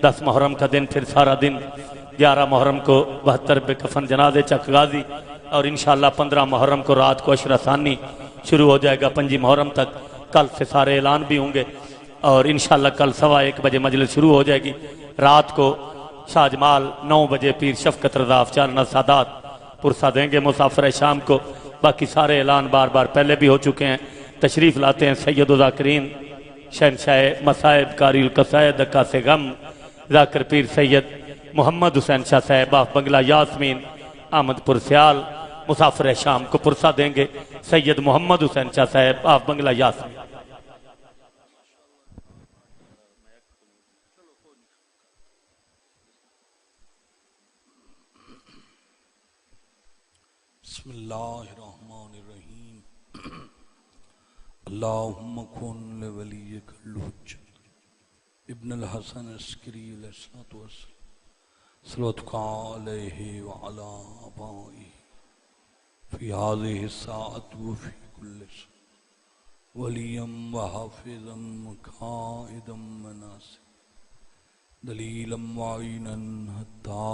10 محرم کا دن پھر سارا دن، 11 محرم کو 72 بے کفن جنازے چک غازی، اور انشاءاللہ 15 محرم کو رات کو عشرہ ثانی شروع ہو جائے گا 5 محرم تک۔ کل سے سارے اعلان بھی ہوں گے، اور انشاءاللہ کل 1:15 بجے مجلس شروع ہو جائے گی۔ رات کو شاہ جمال 9 بجے پیر شفقت رضا افچارنا سادات پرسہ دیں گے مسافر شام کو۔ باقی سارے اعلان بار بار پہلے بھی ہو چکے ہیں۔ تشریف لاتے ہیں سید الذاکرین شہنشاہ مصائب قاری القصائد عکا سے غم ذاکر پیر سید محمد حسین شاہ صاحب آف بنگلہ یاسمین احمد پور سیال مسافر شام کو پرسہ دیں گے سید محمد حسین شاہ صاحب آف بنگلہ یاسمین۔ بسم اللہ الرحمن الرحیم۔ اللہم کن لولیک الحجت ابن الحسن عسکری علیہ الصلوۃ والسلام صلواتک علیہ وعلی آبائہ فی ہذہ الساعۃ وفی کل ساعۃ ولیم وحافظا قائدا وناصرا دلیلا معینا حتی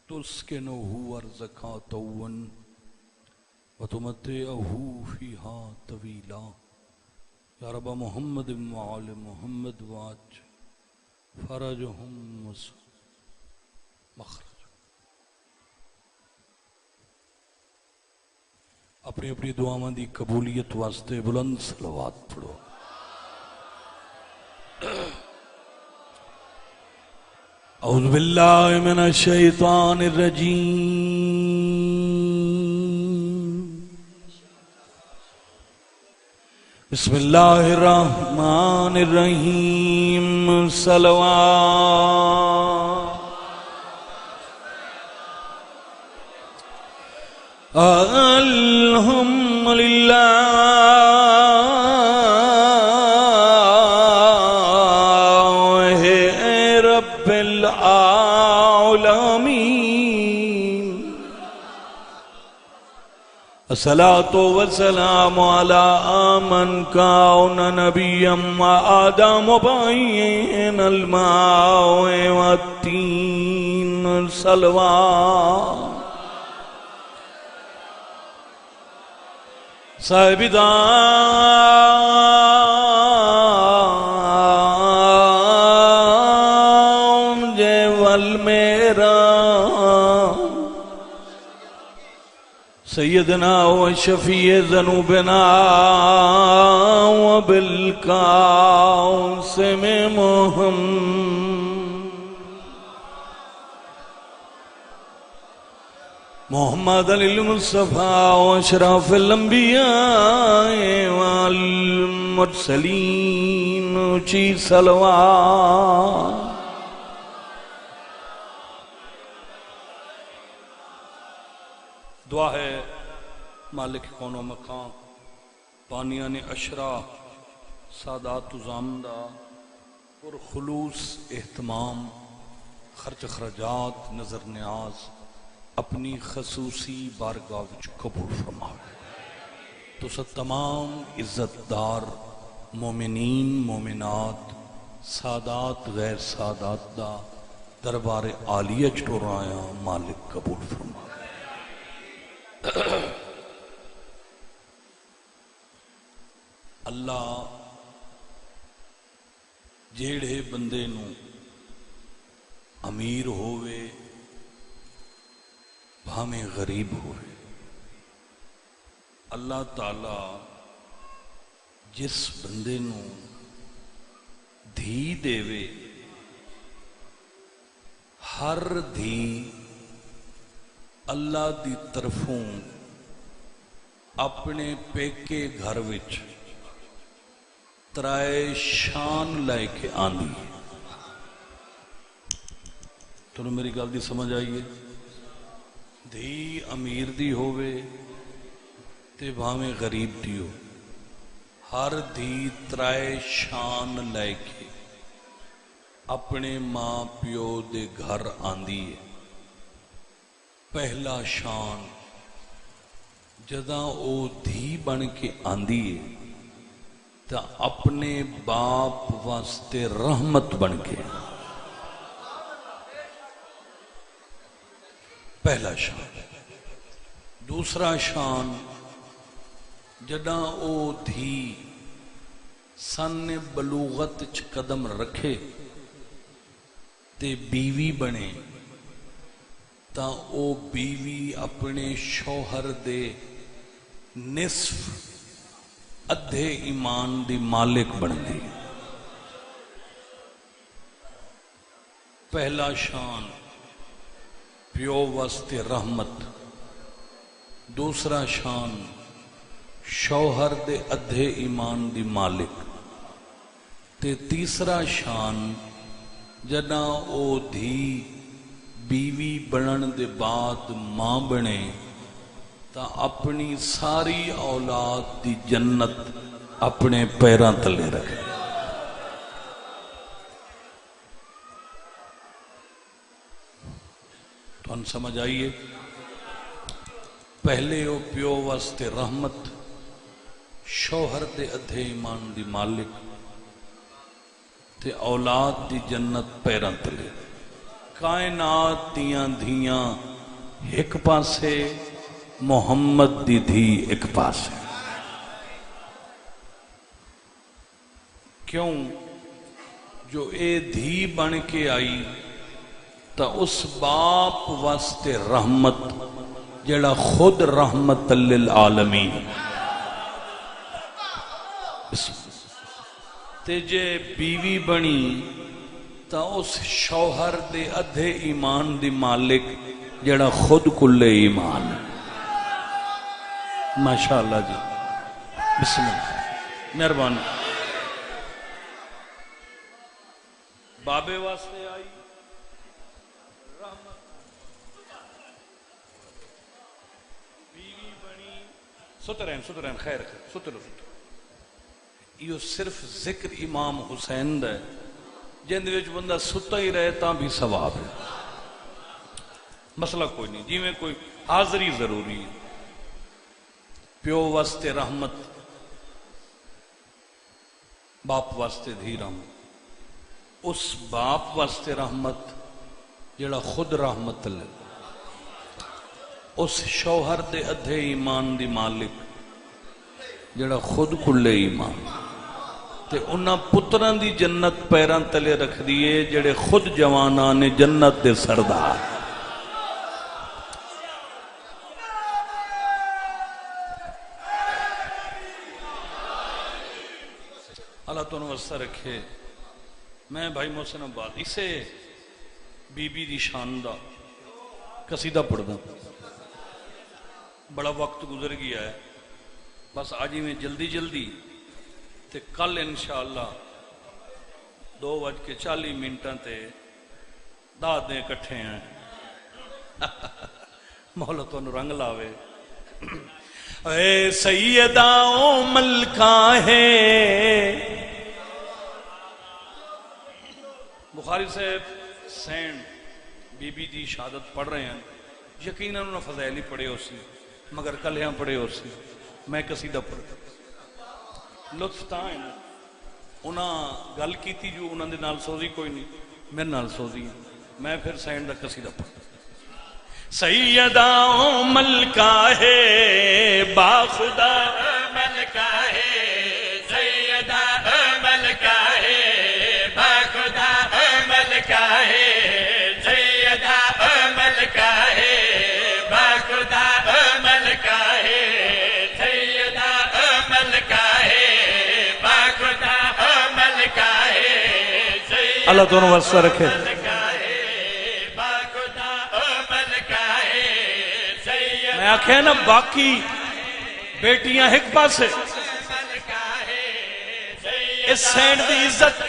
تسکنہ ارزقا طوّن وتمتعہ فیہا طویلا۔ یا رب محمد وآل محمد واج فرجہم مخرج۔ اپنی اپنی دعاواں دی قبولیت واسطے بلند صلوات پڑھو۔ اعوذ باللہ من الشیطان الرجیم۔ بسم اللہ الرحمن الرحیم۔ صلوات الحمدللہ الصلاة والسلام على من كان نبيا وآدم بين الماء والتين صلوات صاحب دام جول میرا سیدنا و شفیع ذنوبنا و بالقاسم محمد علی المصطفیٰ و اشرف الانبیاء والمرسلین اونچی صلوات۔ دعا ہے مالک کون و مقام بانیان اشرا سادات زامدہ اور خلوص اہتمام خرچ خرجات نظر نیاز اپنی خصوصی بارگاہ وچ قبول فرماوے۔ تو سب تمام عزت دار مومنین مومنات سادات غیر سادات دا دربار عالیہ چٹورایا مالک قبول فرماوے۔ اللہ جیڑے بندے نو امیر ہوئے بھامیں غریب ہوئے، اللہ تعالی جس بندے نو دھی دے وے ہر دھی اللہ دی طرفوں اپنے پیکے گھر وچ ترائے شان لے کے آندی ہے۔ تو میری گل دی سمجھ آئیے، دھی امیر دی ہووے تے بھاویں غریب دی ہو، ہر دھی ترائے شان لے کے اپنے ماں پیو دے گھر آندی ہے۔ پہلا شان جداں او دھی بن کے آندی ہے تو اپنے باپ واسطے رحمت بن کے پہلا شان۔ دوسرا شان جداں او دھی سن بلوغت چ قدم رکھے تے بیوی بنے تا او بیوی اپنے شوہر دے نصف ادھے ایمان دی مالک بن دی۔ پہلا شان پیو واسطے رحمت، دوسرا شان شوہر دے ادھے ایمان دی مالک، تے تیسرا شان جداں او دھی بیوی بنن دے بعد ماں بنے تا اپنی ساری اولاد دی جنت اپنے پیراں تلے رکھے۔ تو ان سمجھ آئیے، پہلے او پیو واسطے رحمت، شوہر دے ادھے ایمان دی مالک تے اولاد دی جنت پیراں تلے۔ کائنات دیاں دھیاں ایک پاسے، محمد دی دھی ایک پاسے۔ کیوں جو اے دھی بن کے آئی تا اس باپ واسطے رحمت جڑا خود رحمت للعالمین، تے جے بیوی بنی تا اس شوہر دے ادھے ایمان دی مالک جڑا خود کل ایمان۔ ماشاءاللہ جی، بسم اللہ، مہربانی۔ بابے واسطے آئی رحمت، بیوی بنی، سترین خیر ستر۔ یہ صرف ذکر امام حسین دا ہے، جن وچ بندہ ستا ہی رہے تاں بھی ثواب ہے، مسئلہ کوئی نہیں، جی میں کوئی حاضری ضروری ہے۔ پیو واسطے رحمت، باپ واسطے دھی رحمت، اس باپ واسطے رحمت جڑا خود رحمت لے، اس شوہر دے ادھے ایمان دی مالک جڑا خود کلے ایمان، تے انہاں پتران دی جنت پیران تلے رکھ دیئے جڑے خود جوانان جنت دے سردار۔ اللہ تو نوستہ رکھے۔ میں بھائی محسن آباد اسے بی بی دی شاندہ قصیدہ پڑھ دوں، بڑا وقت گزر گیا ہے، بس آج ہی میں جلدی تے کل انشاءاللہ 2:40 تے دادیں کٹھے ہیں۔ مولا تو رنگ لاوے۔ اے سیدہ او ملکہ ہے، بخاری صاحب سینڈ بی بی دی شہادت پڑھ رہے ہیں، یقیناً انہوں نے فضائلی پڑھے ہو سی، مگر کلیاں پڑھے ہو سی، میں قصیدہ پڑھ لطف تاں ہے نا، انہاں گل کی تھی جو انہاں دے نال سوزی کوئی نہیں، میرے نال سوزی ہے، میں پھر سینڈ دا قصیدہ پڑھ۔ سیدہ ملکہ ہے باخدا ملکہ ہے، سیدہ ملکہ ہے باخدا ملکہ ہے، سیدہ ملکہ ہے باخدا ملکہ ہے، سیدہ ملکہ ہے باخدا ملکہ ہے۔ اللہ دونوں واسطہ رکھے۔ میں آکھے نا باقی بیٹیاں ایک پاسے، اس سینڈ دی عزت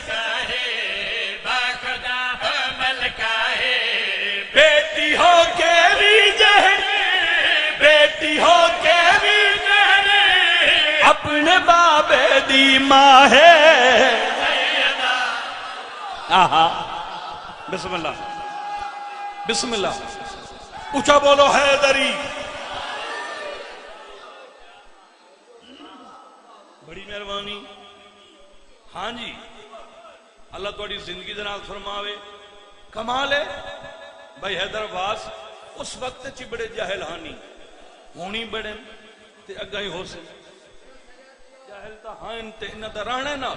بیٹی ہو کے بھی جہر، بیٹی ہو کے بھی جہر، اپنے بابے دی ماں ہے۔ آہا بسم اللہ، بسم اللہ، اونچا بولو حیدری۔ بڑی مہربانی، ہاں جی اللہ تھوڑی زندگی دے نال فرماوے کمال ہے بھائی حیدر عباس اس وقت چ بڑے جاہل ہانی ہونی بڑے تے اگا ہی ہو سن جاہل تا ہاں تے انہاں دا رہنا نا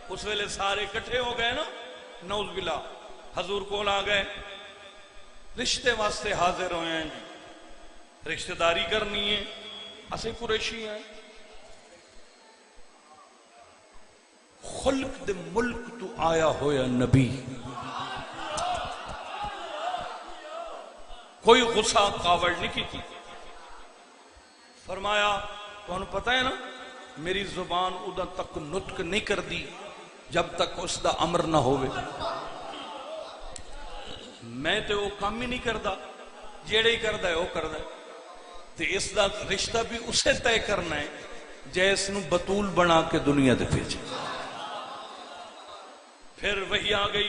اس ویلے سارے کٹھے ہو گئے نا نعوذ باللہ حضور کول آ گئے رشتے واسطے حاضر ہوئے ہیں جی رشتہ داری کرنی ہے اسے قریشی ہیں خلق دے ملک تو آیا ہویا نبی کوئی غصہ کاوڑ نہیں کی فرمایا تو انہوں پتہ ہے نا میری زبان ادھا تک نطق نہیں کر دی جب تک اس دا امر نہ ہوئے میں تے وہ کام ہی نہیں کردا جیڑے ہی کردا ہے وہ کردا ہے تے اس دا رشتہ بھی اسے طے کرنا ہے جیس نو بطول بنا کے دنیا دے بھیجے پھر وہی آ گئی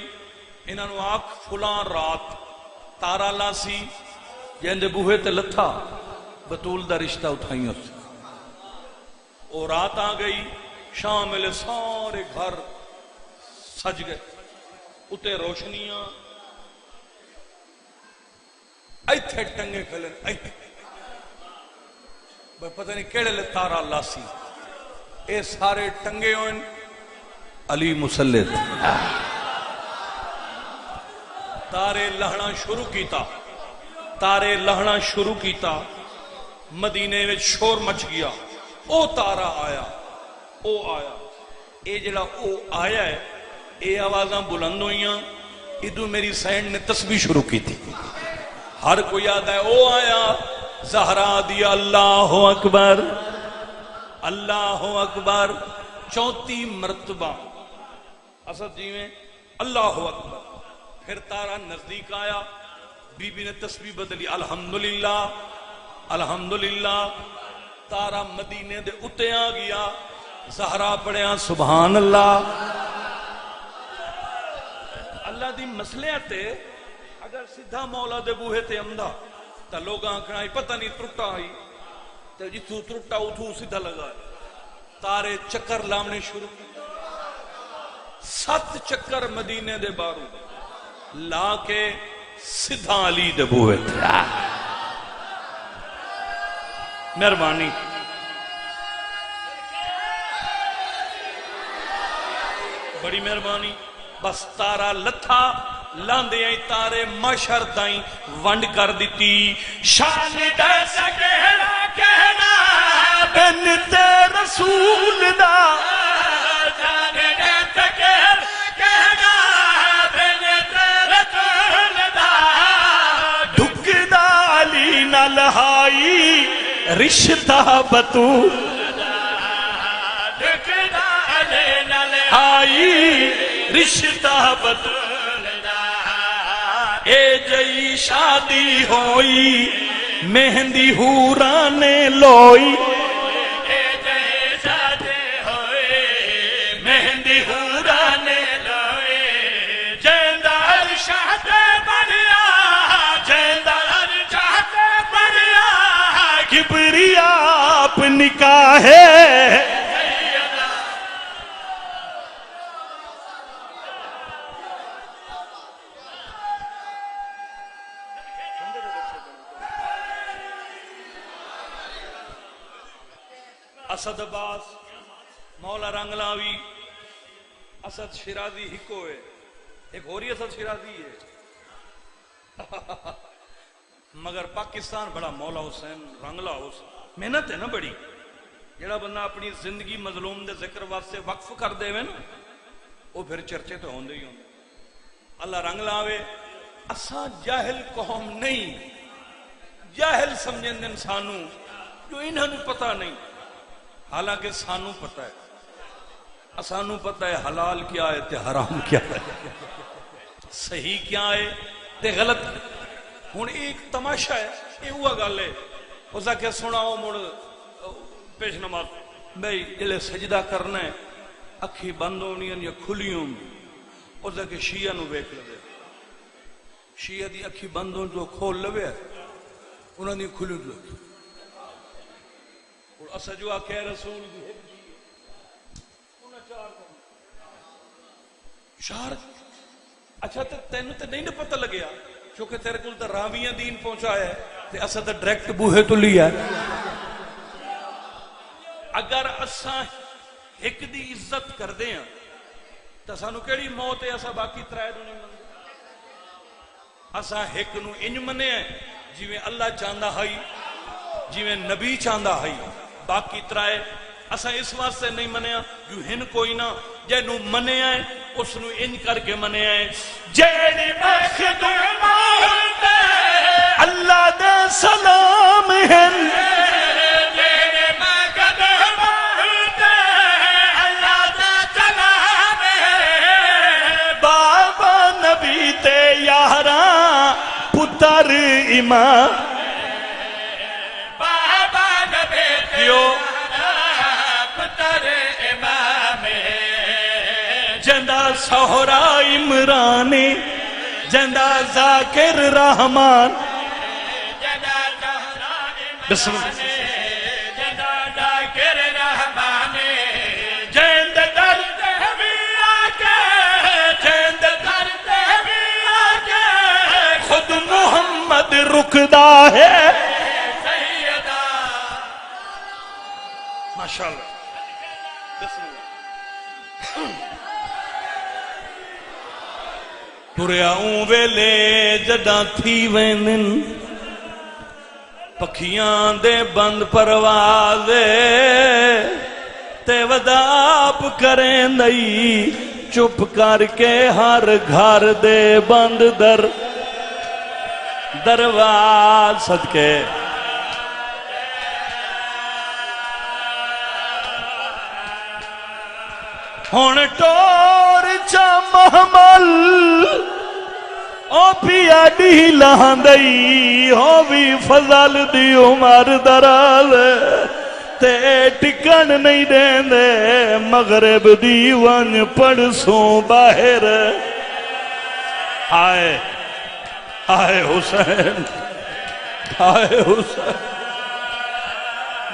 انہاں نو آکھ فلاں رات تارا لاسی جیندے بوہے تے لتھا بطول دا رشتہ اٹھائیں اس اور رات آ گئی شام ملے سارے گھر سج گئے اتے روشنیاں ایتھے ٹنگے کھلن ایتھے پتہ نہیں کیڑے لے تارا لاسی اے سارے ٹنگے ہوئن علی مسلط تارے لہنا شروع کیتا تارے لہنا شروع کیتا مدینے میں شور مچ گیا او تارا آیا او آیا اے جڑا او آیا ہے اے آوازاں بلند ہوئیاں ادو میری سینڈ نے تسبیح شروع کی تھی ہر کوئی یاد ہے او آیا زہرا دیا اللہ اکبر اللہ اکبر 34 مرتبہ اسد جی میں اللہ اکبر پھر تارا نزدیک آیا بی بی نے تسبیح بدلی الحمدللہ الحمدللہ تارا مدینے دے اتے آ گیا زہرا پڑھیا سبحان اللہ اللہ دی مسئلہ تے اگر سیدھا مولا دے بوہے تے امدہ تا لوگ آنکھنا ہی پتہ نہیں ترٹا ہی تو جتو ترٹا اتھو سیدھا لگا ہے تارے چکر لامنے شروع 7 چکر مدینے دے بارو لا کے سیدھا علی دے بوہے تے مہربانی بڑی مہربانی بس تارا لتھا لاندے آئی تارے مشر دائیں ونڈ کر دیتی شان دے سکیڑا کہنا بنتے رسول دا شان دے سکیڑا کہنا بنتے رسول دا ڈھک دا علی نہ لہائی رشتہ بطول ڈھک دا علی نہ لہائی رشتہ بطول اے جئی شادی ہوئی مہندی حورانے لوئی اے جئی شادی ہوئی مہندی حورانے لوئی جیندر شاہتے بڑھیا جیندر شاہتے بڑھیا کبریا آپ نکاح ہے اسد عباس مولا رنگلاوی اسد شیرازی ہکو ہے ایک ہوری اسد شیرازی ہے مگر پاکستان بڑا مولا حسین رنگلا حسین محنت ہے نا بڑی جڑا بندہ اپنی زندگی مظلوم دے ذکر واسطے وقف کر دے نا وہ پھر چرچے تو ہوندے ہی ہوندے اللہ رنگلاوے اساں جاہل قوم نہیں جاہل سمجھن انسانوں جو انہوں پتہ نہیں حالانکہ سانو پتہ ہے سانو پتہ ہے حلال کیا ہے تے حرام کیا ہے صحیح کیا ہے تے غلط ہن ایک تماشا ہے یہ ہوا گل ہے اس کا کہ سناؤ مڑ پیش نماز بھائی جلے سجدہ کرنا ہے اکھی بند ہونی یا کھلی ہوں اس کا کہ شیعہ نو ویکھ لے شیعہ دی اکھی بند ہون جو کھول لوے انہوں نے کھلی لوے اور اسا جو آکے رسول دی انہاں چار کرنا شہر اچھا تے تینوں تے نہیں نہ پتہ لگیا کیونکہ تیرے کول تے راویاں دین پہنچایا ہے تے اساں تے ڈائریکٹ بوہے تو لیا ہے. اگر اساں ایک دی عزت کردے ہیں تو سانو کیڑی موت ہے اساں باقی ترائے نوں نہیں مندے. اساں ایک نو انج منے جویں اللہ چاہندا ہے جویں نبی چاہندا ہے باقی ترائے اساں اس واسطے نہیں منیا جو ہن کوئی نہ جنوں منیا ہے اس نو انج کر کے منیا ہے جیڑی مخدوم اللہ دے سلام ہن پتر امام بابا نبی دیو پتر امام جندہ سہرا عمرانی جندہ ذاکر رحمان بسم اللہ جندہ ذاکر رحمان جند درد بھی آکے جند درد بھی آکے خود محمد رکدا ہے سیدہ ماشاءاللہ. بسم اللہ. تریاؤں ویلے جداں تھی وینن پکھیاں دے بند پروازے تے وداپ کریں نئی چپ کر کے ہر گھر دے بند درواز صدقے ہون ٹور چا محمل او پیا ڈی لاندئی ہو بھی فضل دی عمر دراز تے ٹکن نہیں دین دے مغرب دی ون پڑسوں باہر آئے آئے حسین آئے حسین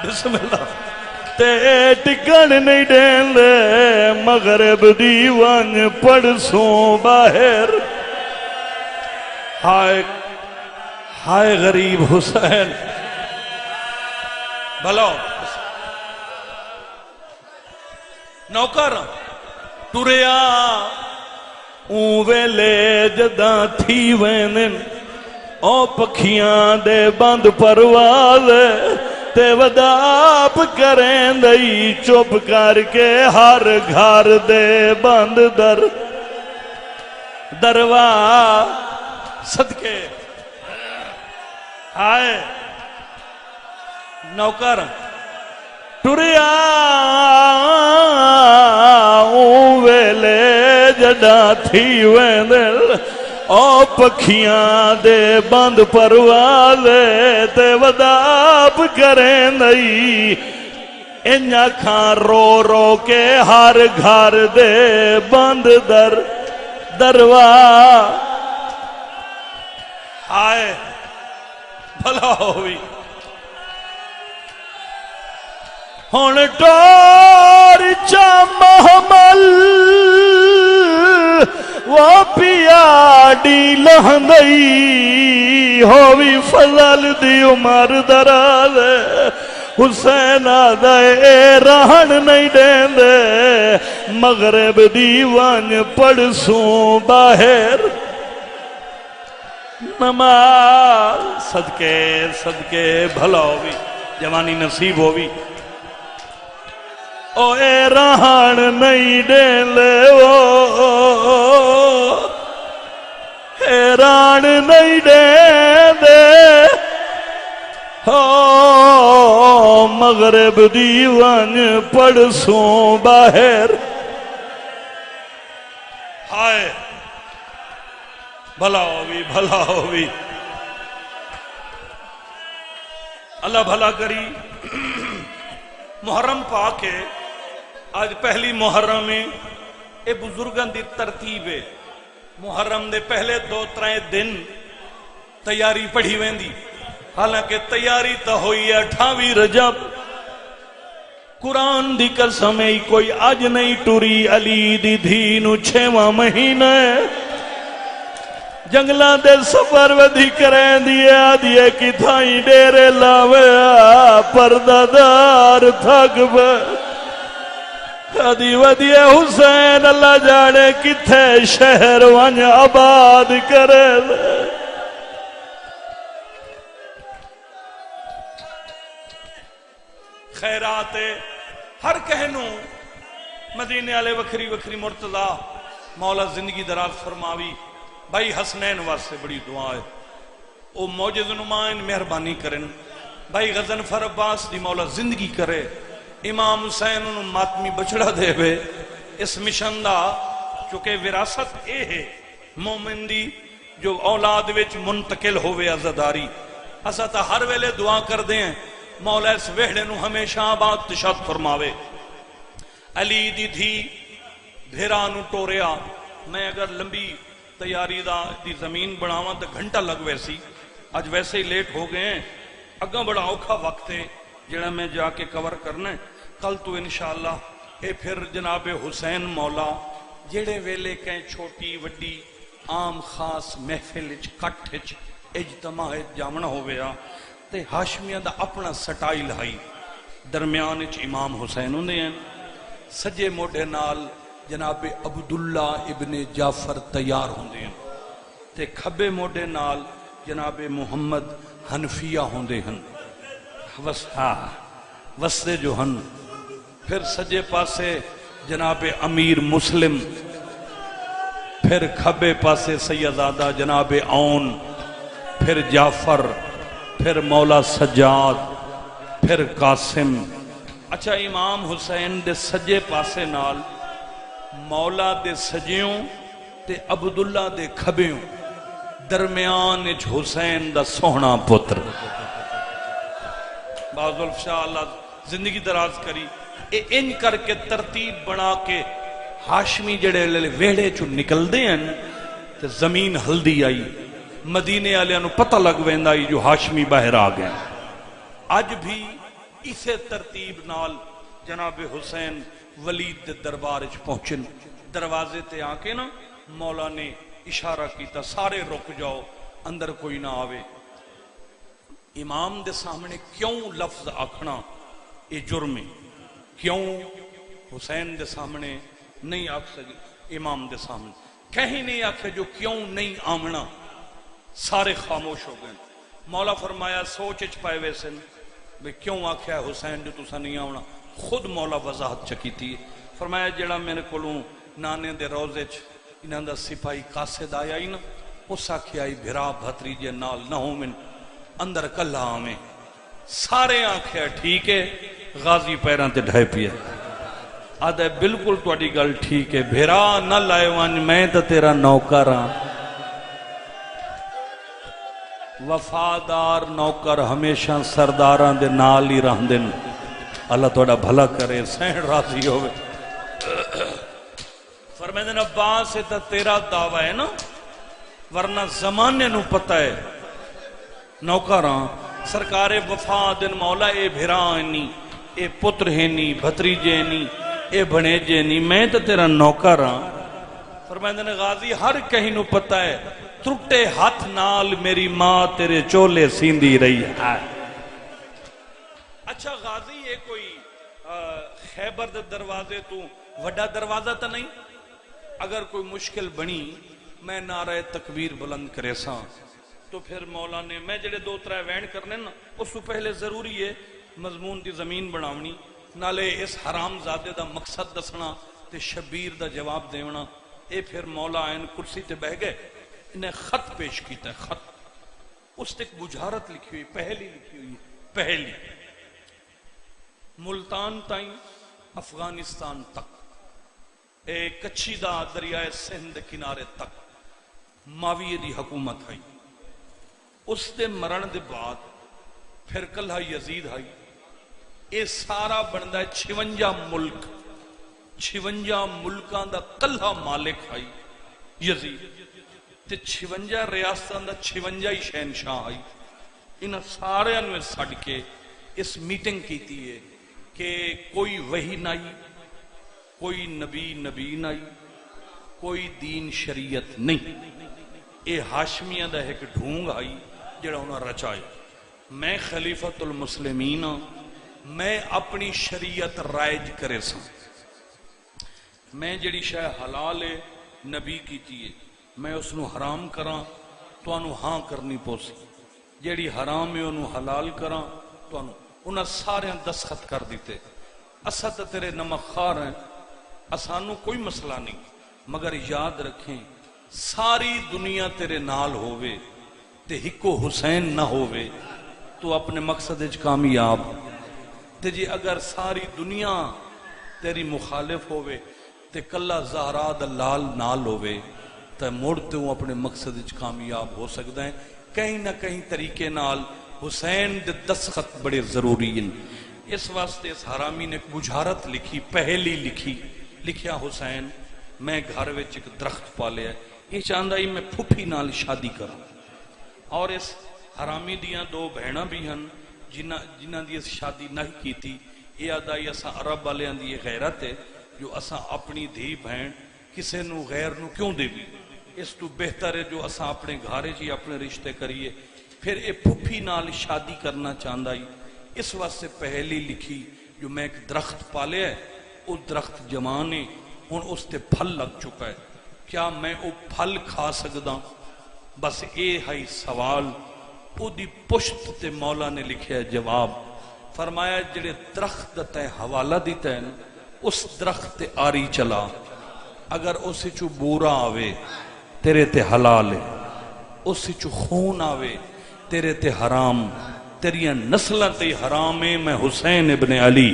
بسم اللہ تے ٹکن نہیں دین دے مغرب دی ون پڑسوں باہر ہائے ہائے غریب حسین بھلا نوکر ٹریا اون ویلے جداں تھی وینن او پکھیاں دے بند پرواز تے وداپ کریں دئی چپ کر کے ہر گھر دے بند درواز صدقے آئے نوکر ٹریا ویلے جڈا تھی ویندل او پکھیاں دے بند پرواز تے وداپ کریں نئی ان اکھاں رو رو کے ہر گھر دے بند درواز آئے بھلا ہوئی ہون ٹور چا محمل وہ پیا ڈی لہندئی ہووی فضل دی عمر دراز حسین آدھے رہن نہیں دین دے مغرب دی ون پڑسوں باہر نماز صدقے صدقے بھلا ہوئی جوانی نصیب ہوئی او اے رہن نہیں دین لے اے رہن نہیں دین دے مغرب دی ون پڑسوں باہر ہائے بھلا ہوئی اللہ بھلا کری. محرم پاک ہے آج پہلی محرم میں اے بزرگان دی ترتیب ہے. محرم دے پہلے 2-3 دن تیاری پڑھی ویندی حالانکہ تیاری تا ہوئی ہے 28 رجب قرآن دی قسم ہے کوئی اج نہیں ٹری علی دی دھی نو 6واں مہینہ جنگلاں دے سفر ودی کریں دیئے کی تھائیں ڈیرے لاویا پردہ دار تھک بے ادی ودی حسین اللہ جانے کتھے شہر ونج آباد کرے خیرات ہر کہنو مدینے والے وکھری وکھری مرتضی مولا زندگی دراز فرماوی بھائی حسنین واسطے بڑی دعا ہے او موجز نمائن مہربانی کرن بھائی غضنفر عباس دی مولا زندگی کرے امام حسین انہوں ماتمی بچڑا دے وے اس مشن دا چونکہ وراثت اے ہے مومن دی جو اولاد وچ منتقل ہوئے عزداری اسا تا ہر ویلے دعا کر دیں مولا اس وحڑے نو ہمیشہ آباد تشاد فرماوے علی دی دھی بھیرانو ٹوریا میں اگر لمبی تیاری دی زمین بناواں تو گھنٹہ لگ ویسی آج ویسے ہی لیٹ ہو گئے ہیں اگاں بڑا اوکھا وقت ہے جڑا میں جا کے کور کرنا ہے کل تو انشاءاللہ اے پھر جناب حسین مولا جڑے ویلے کہیں چھوٹی وڈی عام خاص محفل کٹ اجتماع جامنا ہو گیا تے ہاشمیاں دا اپنا سٹائل ہائی درمیان امام حسین ہوندے ہیں سجے موڈے نال جناب عبداللہ ابن جعفر تیار ہوندے ہیں تے کھبے موڈے نال جناب محمد حنفیہ ہوندے ہیں وستے جو ہن پھر سجے پاسے جناب امیر مسلم پھر کھبے پاسے سیدزادہ جناب عون پھر جعفر پھر مولا سجاد پھر قاسم اچھا امام حسین دے سجے پاسے نال مولا دے سجیوں تے عبداللہ دے کھبیوں درمیان اچھ حسین دا سوہنا پتر باذل شاہ اللہ زندگی دراز کری اے ان کر کے ترتیب بنا کے ہاشمی جڑے ویڑے چو نکل دے ہیں تے زمین ہلدی آئی مدینے آلیاں نو پتہ لگ ویندائی جو ہاشمی باہر آ گئے آج بھی اسے ترتیب نال جناب حسین ولید دے دربار اچھ پہنچن دروازے تے آکے نا مولا نے اشارہ کیتا سارے رک جاؤ اندر کوئی نہ آوے امام دے سامنے کیوں لفظ آکھنا اے جرمے کیوں حسین دے سامنے نہیں آکھ سکے امام دے سامنے کہیں نہیں آکھے جو کیوں نہیں آمنا سارے خاموش ہو گئے مولا فرمایا سوچ اچ پائے ویسن بے کیوں آکھیا حسین جو تسا نہیں آونا خود مولا وضاحت چکی تھی فرمایا جڑا میرے کولوں نانے دے روزے چ انہاں دا سپاہی قاصد آیا ہی نا اس آکھیا ہی بھرا بھتریجے نال نہ ہوں من اندر کلا آمیں سارے آکھیا ٹھیک ہے غازی پیران تے ڈھائے پیا آدھے بالکل تو اڈی گل ٹھیک ہے بھرا نہ لائے وانج میں تا تیرا نوکر ہاں وفادار نوکر ہمیشہ سرداران دے نال ہی رہن دن اللہ توڑا بھلا کرے سین راضی ہوئے فرمیدن عباس سے تا تیرا دعویٰ ہے نا ورنہ زمانے نو پتہ ہے نوکران سرکار وفادن مولا اے بھرانی اے پتر ہینی بھتریجے نی اے بھنیجے نی میں تا تیرا نوکران فرمیدن غازی ہر کہیں نو پتہ ہے ترٹے ہاتھ نال میری ماں تیرے چولے سیندی رہی ہے اچھا غازی یہ کوئی خیبر دروازے تو وڈا دروازہ تا نہیں اگر کوئی مشکل بنی میں نعرہ تکبیر بلند کرے ساں تو پھر مولا نے میں جڑے دو ترائے وین کرنے نا اس کو پہلے ضروری ہے مضمون دی زمین بناونی نالے اس حرام زادے دا مقصد دسنا تے شبیر دا جواب دیونا اے پھر مولا آئین کرسی تے بہ گئے انہیں خط پیش کیتا ہے خط اس تک بجھارت لکھی ہوئی پہلی لکھی ہوئی پہلی ملتان تائیں افغانستان تک اے کچھی دا دریائے سندھ کنارے تک ماویہ دی حکومت ہے اس دے مرن دے بعد پھر کلہ یزید ہے اے سارا بندہ 56 ملک 56 ملکان دا کلہ مالک ہے یزید تے 56 ریاستان دا 56 ہی شہنشاہ ہے انہاں سارے انوے سڑ کے اس میٹنگ کیتی ہے کہ کوئی وحی نہ آئی، کوئی نبی نہ آئی، کوئی دین شریعت نہیں، اے ہاشمیاں دا ایک ڈھونگ آئی جڑا انہاں رچائے۔ میں خلیفۃ المسلمین ہاں، میں اپنی شریعت رائج کرے سا، میں جڑی شے حلال ہے نبی کیتی ہے میں اس نو حرام کراں تو انو ہاں کرنی پوسی، جیڑی حرام ہے انو حلال کراں تو انو انہاں سارے دستخط کر دیتے۔ اسا تے تیرے نمک خار ہیں، اسانو کوئی مسئلہ نہیں، مگر یاد رکھیں ساری دنیا تیرے نال ہووے تے ہکو حسین نہ ہووے تو اپنے مقصد وچ کامیاب، تے جی اگر ساری دنیا تیری مخالف ہووے تے کلا زہرا دا لال نال ہووے تے مڑ تو اپنے مقصد وچ کامیاب ہو سکدا ہے۔ کہیں نہ کہیں طریقے نال حسین دے دستخط بڑے ضروری ہیں۔ اس واسطے اس حرامی نے ایک بجھارت لکھی، پہلی لکھیا حسین میں گھر وچ ایک درخت پالیا ہے، یہ چاہندا ہی میں پھپھی نال شادی کراں، اور اس حرامی دیاں دو بہناں بھی ہن جنہاں دی اس شادی نہیں کیتی۔ یہ آدائی اساں عرب والیاں دی غیرت ہے جو اساں اپنی دھی بہن کسے نو غیر نو کیوں دے بھی، اس تو بہتر ہے جو اساں اپنے گھارے جی اپنے رشتے کریے۔ پھر اے پھپھی نال شادی کرنا چاہندا ہی، اس واسطے پہلی لکھی جو میں ایک درخت پالیا ہے، وہ درخت جوان ہے، ہن اس تے پھل لگ چکا ہے، کیا میں وہ پھل کھا سکدا؟ بس اے ہے سوال۔ او دی پشت تے مولا نے لکھیا جواب، فرمایا جڑے درخت تے حوالہ دیتا ہے اس درخت تے آری چلا، اگر اس چو بورا آوے تیرے تے حلال ہے، اس چو خون آوے تیرے تے حرام، تیریاں نسلہ تے حرام ہے، میں حسین ابن علی۔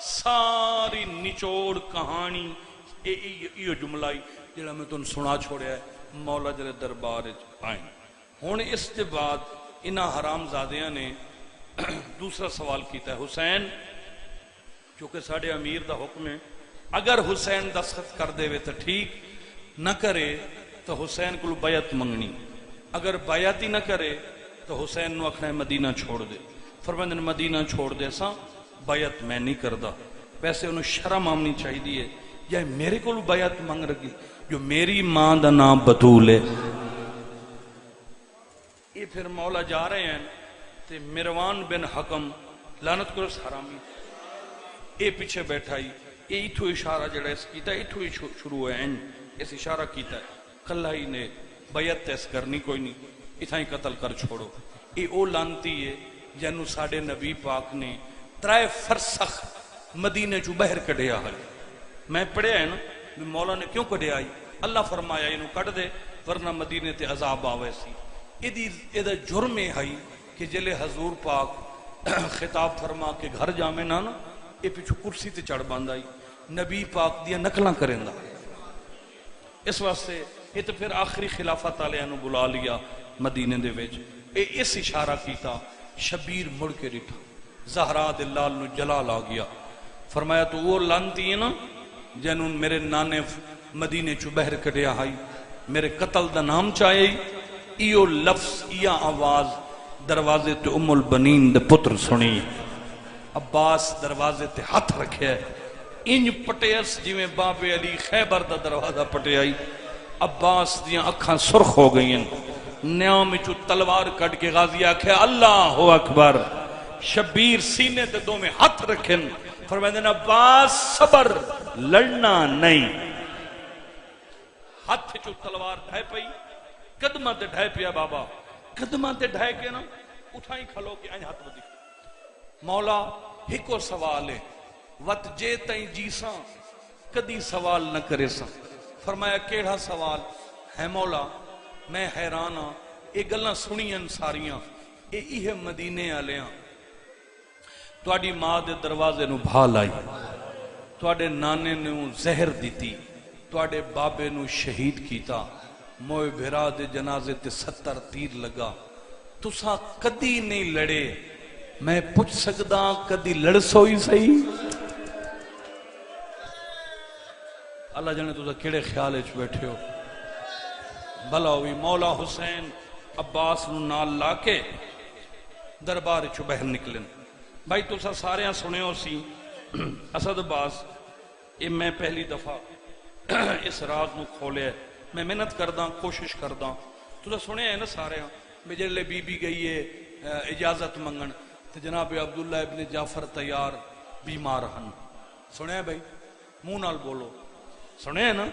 ساری نچوڑ کہانی یہ جملہ جڑا میں تن سنا چھوڑیا ہے، مولا جلے دربار آئیں۔ ہون اس کے بعد انہاں حرام زادیاں نے دوسرا سوال کیتا ہے، حسین چونکہ ساڑھے امیر دا حکم ہے، اگر حسین دستخط کر دے وے تو ٹھیک، نہ کرے تو حسین کو بیعت منگنی، اگر بیعت ہی نہ کرے تو حسین نو اکھنا مدینہ چھوڑ دے۔ فرماندن مدینہ چھوڑ دے سا، بیعت میں نہیں کردہ۔ ویسے انہوں شرم آمنی چاہی دیئے، یا میرے کو بیعت منگ رگی جو میری ماں دا نام بطول ہے۔ یہ پھر مولا جا رہے ہیں تے مروان بن حکم لعنت کرو اس حرامی، اے پیچھے بیٹھا ہی، اے ایتھو اشارہ جڑا اس کیتا ہے، ایتھو ہی شروع ہے، اس اشارہ کیتا ہے، کلہ ہی نے بیعت تیس کرنی کوئی نہیں، اتھا ہی قتل کر چھوڑو۔ اے او لانتی ہے جنہوں ساڑھے نبی پاک نے 3 فرسخ مدینہ جو بہر کڑھیا ہے۔ میں پڑھیا ہے نا مولا نے کیوں کڑھیا آئی، اللہ فرمایا انہوں کڑھ دے ورنہ مدینہ تے عذاب آوے سی۔ ایدہ جرم ہے کہ جلے حضور پاک خطاب فرما کے گھر جامے نا یہ پیچھو کرسی تے چڑھ باندھائی نبی پاک دیا نکلاں کریں دا، اس واسطے یہ تو پھر آخری خلافت علیہ انہوں بلا لیا مدینہ دے ویج۔ اس اشارہ کیتا، شبیر مڑ کے ریٹھا، زہرا دلال نو جلال آ گیا، فرمایا تو وہ لانتی ہے نا جنہوں میرے نانے مدینہ چو بہر کٹیا آئی، میرے قتل دا نام چاہے، ایو لفظ یا آواز دروازے تے ام البنین دے پتر سنی، عباس دروازے تے ہاتھ رکھے ہے، انج پٹیس جی میں باب علی خیبر دا دروازہ پٹے آئی، عباس دیاں اکھاں سرخ ہو گئی ہیں، نیام چو تلوار کٹ کے غازی آکھے اللہ اکبر، شبیر سینے تے دو میں ہاتھ رکھیں، فرمائے عباس صبر لڑنا نہیں، ہاتھ چو تلوار ڈھائے پئی، قدمہ تے ڈھائے پیا بابا، قدمہ تے ڈھائے کے نا اٹھائیں کھلو کے آئیں ہاتھ بدی۔ مولا ہکو سوال ہے، وط جے تائیں جیساں کدی سوال نہ کرے سا۔ فرمایا کیڑا سوال ہے مولا، میں حیران ہاں، اے گلاں سنیاں ساریاں، اے مدینے آلیاں، تواڈی ماں دے دروازے نو بھال آئی، تواڈے نانے نو زہر دیتی، تواڈے بابے نو شہید کیتا، موئے بھرا دے جنازے تے 70 تیر لگا، تساں کدی نہیں لڑے، میں پوچھ سکدا کدی لڑ سوئی سہی؟ اللہ جانے تو کیڑے خیال اچ بیٹھے ہو۔ بھلا ہوئی مولا حسین عباس نو نال لا کے دربار چو بہر نکلن، بھائی تسا سارے سنے ہو سی اسد عباس یہ میں پہلی دفعہ اس راز نو کھولیا ہے، میں محنت کردا کوشش کردا تسا سنے ہے نا سارے میں جلے بی بی گئی ہے اجازت منگن تو جناب عبداللہ ابن جعفر تیار بیمار ہن، سنے بھائی منہ نال بولو، سنے نا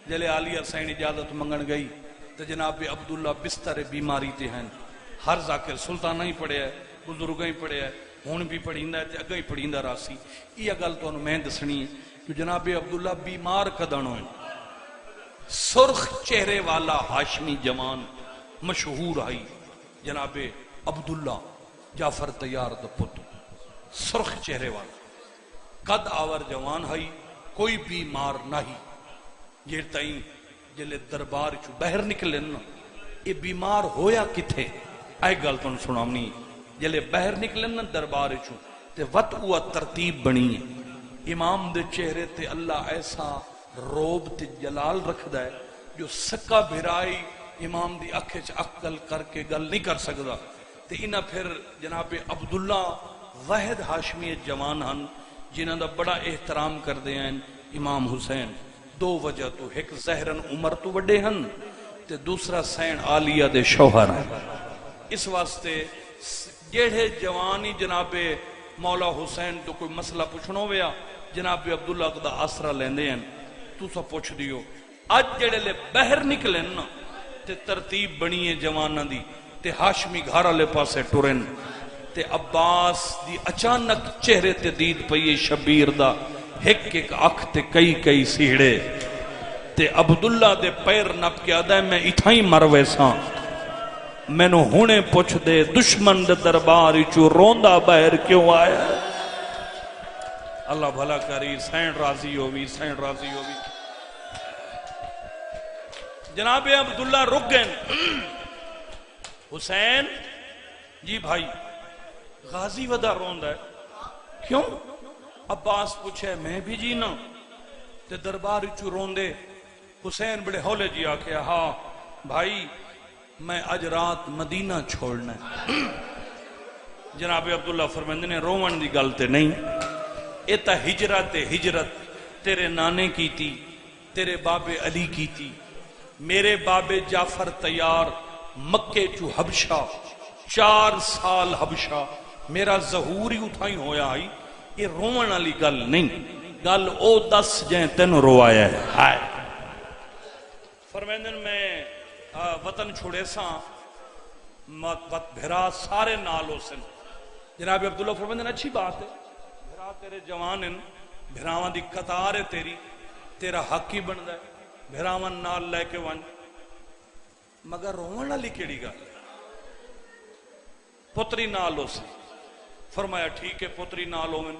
جلے عالیہ حسین اجازت منگن گئی تو جناب عبداللہ بستر بیماری تے ہیں، ہر ذاکر سلطانہ ہی پڑھیا ہے بزرگاں ہی پڑھیا ہے ہون بھی پڑھیندا ہے تے اگا ہی پڑھیندا راسی، یہ گل تانوں میں دسنی ہے کہ جناب عبداللہ بیمار کدن ہوئے، سرخ چہرے والا ہاشمی جوان مشہور آئی جناب عبداللہ جعفر تیار دا پتر، سرخ چہرے والا قد آور جوان آئی، کوئی بیمار نہیں، یہ تائیں جلے دربار چو بہر نکلے نا یہ بیمار ہویا کتھے، آئے گل تو سنامنی جلے بہر نکلے نا دربار چو تے وط ہوا ترتیب بنی ہے، امام دے چہرے تے اللہ ایسا روب تے جلال رکھ دا ہے جو سکا بھرائی امام دی اکھے چ عقل کر کے گل نہیں کر سکدا، تے انہا پھر جناب عبداللہ واحد ہاشمی جوان ہن جنہاں دا بڑا احترام کر دے ہیں امام حسین، دو وجہ تو ایک زہرن عمر تو وڈے ہن تے دوسرا سین عالیہ دے شوہر ہیں، اس واسطے جیڑے جوانی جناب مولا حسین تو کوئی مسئلہ پوچھنو ویا جناب عبداللہ دا آسرا لیندے ہیں، تو سا پوچھ دیو آج جیڑے لے بہر نکلیں نا تے ترتیب بنی ہے جوانہ دی تے ہاشمی گھارا لے پاسے ٹورن تے عباس دی اچانک چہرے تے دید پئی شبیر دا ایک ایک اکھ تے کئی کئی سیڑے تے عبداللہ دے پیر نپ کے آدھا ہے میں اتھائی مروے ساں میں نو ہونے پوچھ دے دشمن دے درباری چو روندہ بہر کیوں آیا، اللہ بھلا کری، سین راضی ہوئی، سین راضی ہوئی۔ جناب عبداللہ رک گئے، حسین جی بھائی غازی ودا روندہ ہے، کیوں؟ عباس پوچھے میں بھی جی نا تے دربار چو روندے، حسین بڑے ہولے جی آکے ہاں بھائی میں اج رات مدینہ چھوڑنا ہے، جناب عبداللہ فرماندے نے رومن دی گلتے نہیں، ایتا ہجرت تیرے نانے کی تھی، تیرے باب علی کی تھی، میرے باب جعفر تیار مکے چو حبشہ 4 سال حبشہ میرا ظہور ہی اٹھائی ہویا آئی، یہ رومن علی گل نہیں، گل او 10 جائیں تین روایا ہے۔ فرمیندن میں وطن چھوڑے ساں وط بھرا سارے نالوں سے، جناب عبداللہ فرمیندن اچھی بات ہے، بھرا تیرے جوانن بھراوان دی قطار ہے تیری، تیرا حق ہی بندہ ہے، بھراوان نال لے کے ون، مگر رومن علی کیڑی گا پتری نالوں سے، فرمایا ٹھیک ہے پتری نالوں میں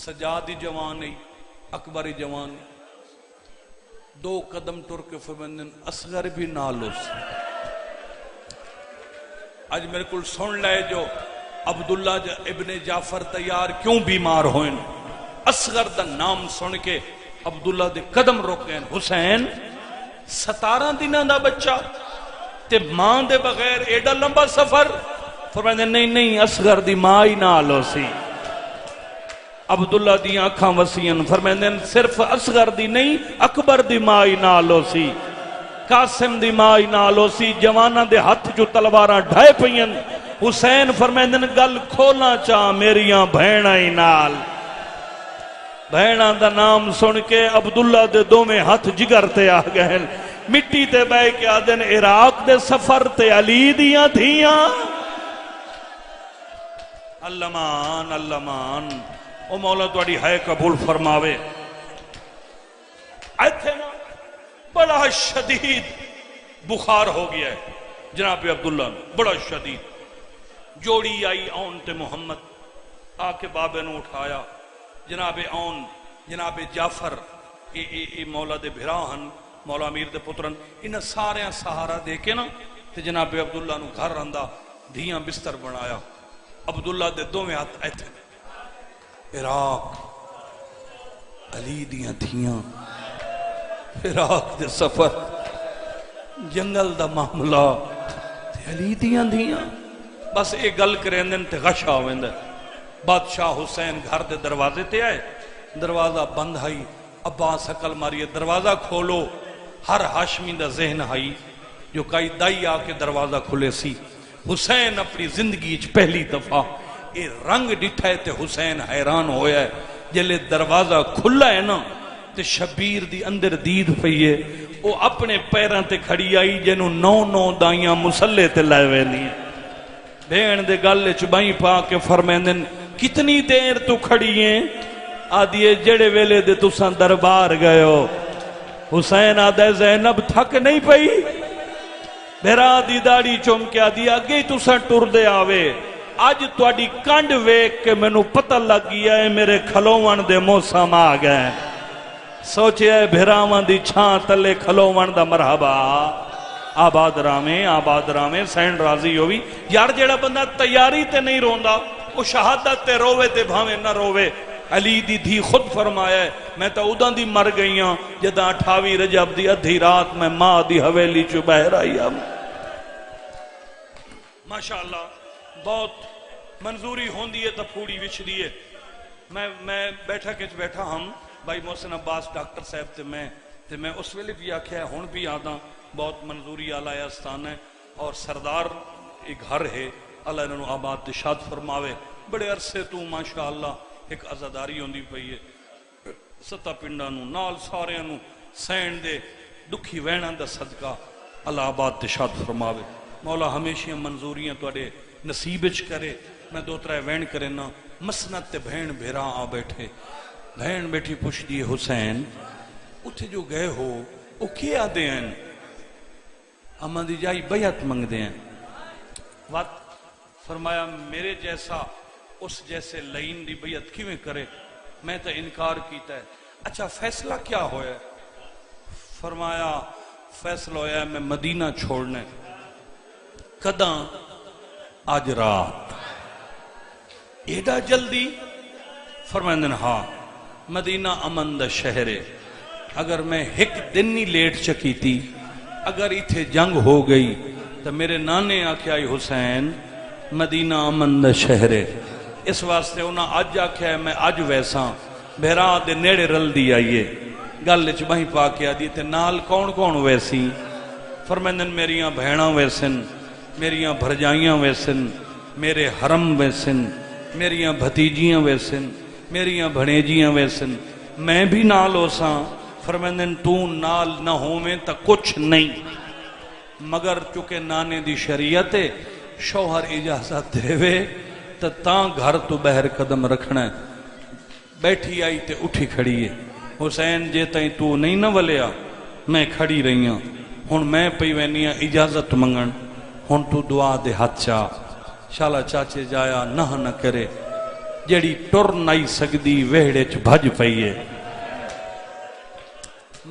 سجادی جوان نہیں اکبری جوان نہیں، 2 قدم ٹر کے فرمندن اصغر بھی نالوں سے، آج میرے کل سن لائے جو عبداللہ ابن جعفر تیار کیوں بیمار ہوئیں، اصغر دا نام سن کے عبداللہ دے قدم روکیں، حسین 17 دنوں دا بچہ تے ماں دے بغیر ایڈا لمبا سفر، فرمائے نہیں اصغر دی ماں ہی نہ لو سی، عبداللہ دی آنکھاں وسیعن، فرمائے صرف اصغر دی نہیں اکبر دی ماں ہی نہ لو سی، قاسم دی ماں ہی نہ لو سی، جوانہ دے ہاتھ جو تلواراں ڈھائے پئین، حسین فرمائے گل کھولا چاہ میریاں بھیڑا ہی نال، بھیڑا دا نام سن کے عبداللہ دے 2 میں ہاتھ جگر تے آ گئے، مٹی تے بے کے آدن عراق دے سفر تے علی دیاں تھیاں، اللہ مان او مولا توڑی ہے قبول فرماوے، ایتھے نا بڑا شدید بخار ہو گیا ہے جناب عبداللہ بڑا شدید، جوڑی آئی اون تے محمد آکے بابے نے اٹھایا، جناب اون جناب جعفر مولا دے بھراہن مولا امیر دے پترن انہیں سارے سہارا دے کے نا تے جناب عبداللہ نو گھر رندہ دھیاں بستر بنایا، عبداللہ دے 2 میں ہاتھ ایتھے عراق علی دیاں تھیاں، عراق دے سفر جنگل دا معاملہ تے علی دیاں تھیاں، بس ایک گل کریں دن تے غش آویں دے، بادشاہ حسین گھر دے دروازے تے آئے، دروازہ بند ہائی، عباس عقل ماری دروازہ کھولو، ہر ہاشمی دا ذہن ہائی جو کئی دائی آ کے دروازہ کھلے سی۔ حسین اپنی زندگی پہلی دفعہ اے رنگ ڈٹھا ہے تے حسین حیران ہویا ہے، جلے دروازہ کھلا ہے نا تے شبیر دی اندر دید پئیے، وہ اپنے پیران تے کھڑی آئی جنہوں 9 دائیاں مسلے تے لائے ہوئے نہیں۔ بھین دے گل چبائیں پا کے فرمیندن کتنی دیر تو کھڑی ہیں؟ آدھیے جڑے ویلے دے تساں دربار گئے ہو۔ حسین آدھے زینب تھک نہیں پئی؟ میرا دی داڑی چوم کے آدھی آگے تساں ٹر دے آوے، آج تواڈی کنڈ ویک کے مینوں پتہ لگ گیا ہے میرے کھلوون دے موسم آ گئے۔ سوچے بھراواں دی چھاں تلے کھلوون دا مرحبا۔ آباد رامے سینڈ راضی ہوئی۔ یار جیڑا بندہ تیاری تے نہیں روندا وہ شہادت تے روے تے بھاویں نہ روے۔ علی دی دھی خود فرمایا ہے میں تا اداں دی مر گئیاں جداں 28 رجب دی ادھی رات میں ماں دی حویلی چو بہر آئی۔ ماشاءاللہ بہت منظوری ہوندی ہے تا پھوڑی وچ دیئے۔ میں بیٹھا ہم بھائی محسن عباس ڈاکٹر صاحب تے میں اس ویلے بھی آکھیا ہون بھی آدھا بہت منظوری آلہ آستان ہے اور سردار ایک گھر ہے، اللہ انہوں آباد شاد فرماوے۔ بڑے عرصے تو ماشاءاللہ ایک عزاداری ہوندی پئی ہے، ستا پنڈانوں نال ساریانوں سین دے دکھی ویناں دا صدقہ اللہ آباد شاد فرماوے۔ مولا ہمیشہ منظوریاں توڑے نصیبچ کرے۔ میں 2-3 وین کرے نا مسنت تے بھین بھیرا آ بیٹھے، بھین بیٹھی پوچھ دیئے حسین اتھے جو گئے ہو وہ کیا دے ہیں؟ اما دی جائی بیعت منگ دے ہیں۔ وقت فرمایا میرے جیسا اس جیسے لائن دی بیعت کیویں کرے؟ میں تو انکار کیتا ہے۔ اچھا فیصلہ کیا ہویا ہے؟ فرمایا فیصلہ ہویا ہے میں مدینہ چھوڑنے۔ کداں؟ آج رات۔ ایڈا جلدی؟ فرمائندن ہاں مدینہ امن دا شہر ہے، اگر میں ایک دن نہیں لیٹ چکی تھی، اگر اتھے جنگ ہو گئی تو میرے نانے آکھیا حسین مدینہ امن دا شہر ہے، اس واسطے انہاں آج آکھیا ہے میں آج ویسا بہرا دے نیڑے رل دی آئیے۔ گل چبہیں پا کے آدھی تے نال کون ویسی؟ فرمائندن میریاں بھیڑاں ویسن، میریاں بھرجائیاں ویسن، میرے حرم ویسن، میریاں بھتیجیاں ویسن، میریاں بھنیجیاں ویسن، میں بھی نال ہو ساں۔ فرمائندن تو نال نہ ہوویں تا کچھ نہیں، مگر چونکہ نانے دی شریعت ہے شوہر اجازت دے وے تاں گھر تو بہر قدم رکھنا ہے۔ بیٹھی آئی تے اٹھی کھڑی ہے۔ حسین جے تائیں تو نہیں نہ ولیا میں کھڑی رہی ہوں، ہن میں پئی وینیاں اجازت منگن، ہن تو دعا دے ہاتھ چاہ شالا چاچے جایا نہ کرے، جیڑی ٹر نہیں سکدی ویڑے چ بھج پئیے۔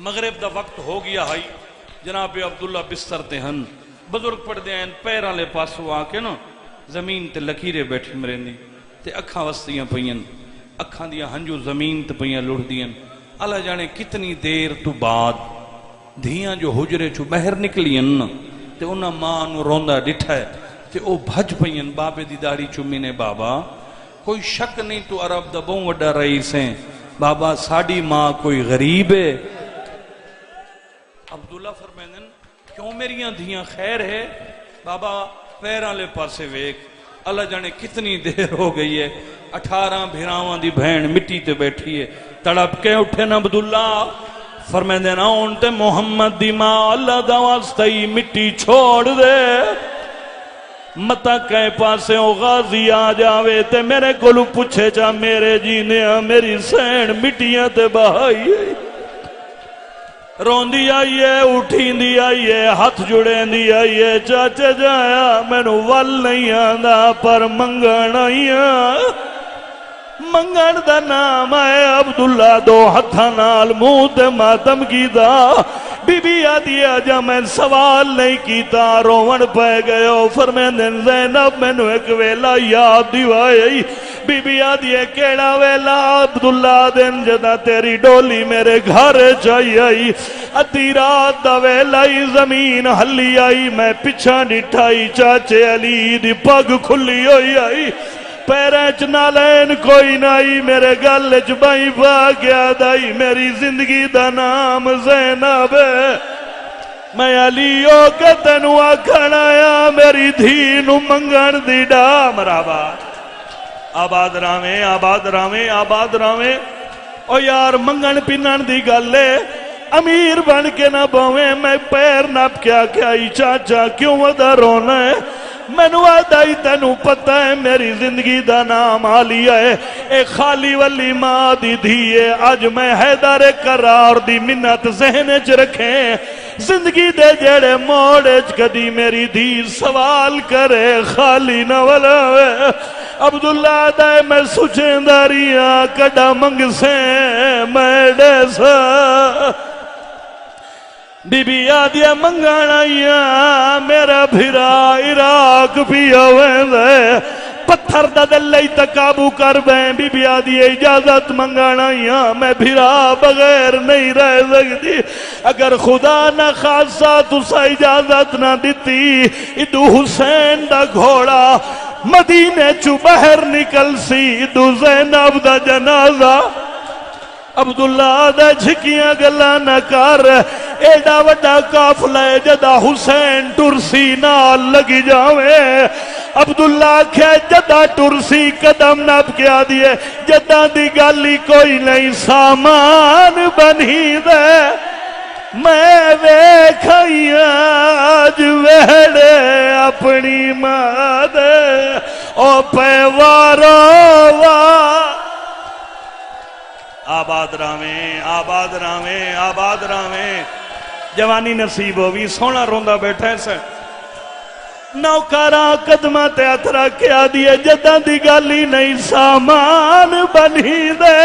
مغرب دا وقت ہو گیا ہے، جناب عبداللہ بستر تے ہن، بزرگ پڑھ دے ہیں پیران لے پاسو آ کے نا زمین تے لکیرے بیٹھی مرندی تے اکھاں وستیاں پئیاں، اکھاں دیاں ہنجو زمین تے پئیاں لڑ دیاں۔ اللہ جانے کتنی دیر تو بعد دھیاں جو حجرے چو بہر نکلیاں نا تے انہاں ماں نو روندا ڈٹھا ہے تے او بھج پئیاں۔ بابے دی داڑھی چومی نے بابا کوئی شک نہیں تو عرب دا بہوں وڈا رئیس ہیں، بابا ساڑی ماں کوئی غریب ہے؟ عبداللہ فرمائنن کیوں میریاں دھیاں خیر ہے؟ بابا پیران لے پاسے ویک، اللہ جانے کتنی دیر ہو گئی ہے، 18 بھیراواں دی بہن مٹی تے بیٹھی ہے، تڑپ کے اٹھے نا عبداللہ فرمائنن آن تے محمد دی ماں اللہ دا واسطی مٹی چھوڑ دے، متا کہیں پاسے او غازی آ جاوے تے میرے کولو پوچھے جا میرے جینے میری سین مٹیاں تے بہائی ہے۔ روندی آئیے اٹھیں دی آئیے ہاتھ جڑیں دی آئیے چاچے جایا میں نو ول نہیں آندا پر منگن آئیاں، منگن دا نام ہے عبداللہ دو ہتھاں نال منہ تے ماتم کی دا۔ بی بی آدھی آجا میں سوال نہیں کیتا روون پہ گئے ہو۔ فرمیندن زینب میں نو ایک ویلا یاد دیوائی، بی بی آدھی کیڑا ویلا؟ عبداللہ دن جدا تیری ڈولی میرے گھر چاہی آئی، ادھی رات دا ویلائی زمین ہلی آئی، میں پچھا نٹھائی چاچے علی دی پگ کھلی ہوئی آئی، پیریں چ نالین کوئی نائی میرے گل چ بائی پا گیا دائی میری زندگی دا نام زینب ہے میں علی ہو کے تینوں آکھن آیا میری دھی نو منگن دی ڈا مرحبا آباد راویں آباد راویں آباد راویں او یار منگن پینن دی گل ہے امیر بن کے نہ بویں میں پیر نپ کیا چاچا کیوں ودا رونا ہے مینو آدائی تینوں پتہ ہے میری زندگی دا نام عالیہ ہے اے خالی والی ماں دی دھیے آج میں حیدر قرار دی منت ذہن چ رکھیں زندگی دے جڑے موڑے چ کدی میری دھی سوال کرے خالی نہ ولاوے عبداللہ دائے میں سوچیں داریاں کڈا منگ سے میں ڈیسا بی بی آدیا منگانائیاں میرا بھیرا عراق بھی ہوئے پتھر دا دلئی تکابو کر بین بی بی آدیا اجازت منگانائیاں میں بھیرا بغیر نہیں رہ سکتی اگر خدا نہ خاصا تسا اجازت نہ دیتی ادو حسین دا گھوڑا مدینے چو بہر نکل سی ادو زینب دا جنازہ عبداللہ دا جھکیاں گلا نہ کر ایڈا وڈا کافلہ جدا حسین ٹرسی نال لگی جاوے عبداللہ کہے جدا ٹرسی قدم نب کیا دیئے جدا دی گالی کوئی نہیں سامان بنی دے میں ویکھائی آج ویڑے اپنی ماں دے او پیوارو آباد راویں آباد راویں آباد راویں جوانی نصیب ہوئی سونا روندہ بیٹھے سے نوکارا قدمہ تے اترا کیا دیئے جدہ دی گالی نہیں سامان بنی دے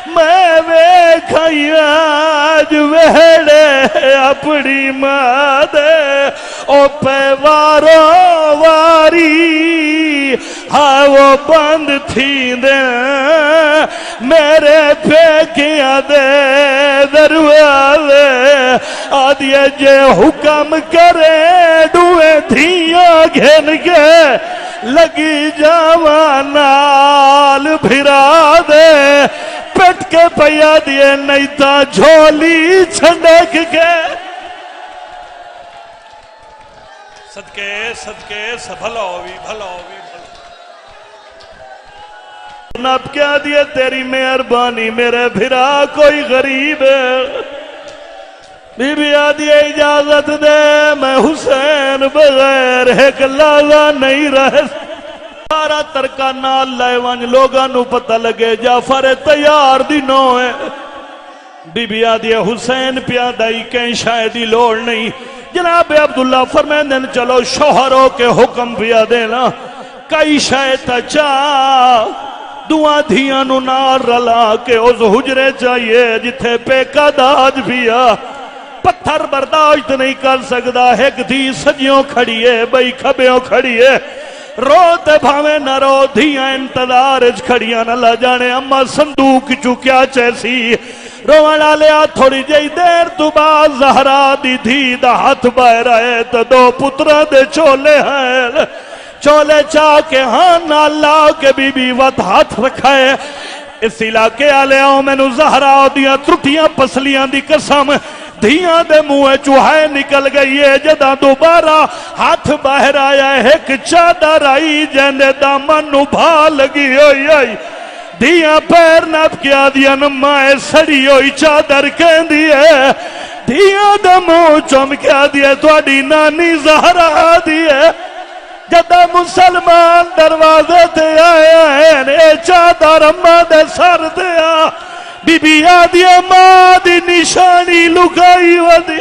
میں ویکھائی آج ویڑے اپنی ماں دے او پیوارو واری ہاں وہ بند تھی دے میرے پھیکیاں دے دروازے آدھے جے حکم کرے ڈوئے دھیاں گھن کے لگی جوانال بھرا دے پٹ کے پیا دیے نہیں تا جھولی چھنڈک کے صدقے صدقے بھلا ہوئی نب کیا دیے تیری مہربانی میرے بھرا کوئی غریب ہے بی بی آدھی اجازت دے میں حسین بغیر ایک لازہ نہیں رہ سارا ترکا نال لائے وانج لوگاں نو پتہ لگے جعفر تیار دی نو ہے بی بی آدھی حسین پیادائی کہیں شاہدی لوڑ نہیں جناب عبداللہ فرمائیں دن چلو شوہروں کے حکم پیا دینا کئی شاہد چاہ دعا دھیاں نو نار رلا کے اس حجرے چاہیے جتھے پیکا داج پیا پتھر برداشت نہیں کر سکتا ایک دھی سجیوں کھڑیے بھئی کھبیوں کھڑیے رو تے بھاویں نہ رو دھیاں انتظار کھڑیاں نہ لا جانے اما صندوق چکیا چیسی روانہ لیا تھوڑی جائی دیر تو بعد زہرا دی دھی دا ہاتھ باہر آئے تو دو پترہ دے چولے ہیں چولے چاہ کے ہاں نالا کے بی بی وط ہاتھ رکھائے اس علاقے آلے آؤں میں نو زہرا دیاں ترٹیاں پسلیاں دی قسم دھیاں دے موے چوہائے نکل گئی ہے جدہ دوبارہ ہاتھ باہر آیا ہے ایک چادر آئی جیندے دامن نو بھا لگی ہوئی آئی دھیاں پیر نپ کیا دیا نمائے سڑی ہوئی چادر کہن دیئے دھیاں دے موے چوم کیا دیا توڑی نانی زہرا دیئے جدہ مسلمان دروازے تے آیا ہے اے چادر اماں دے سر دیا بی بی آدھی ماں دی نشانی لکائی ودی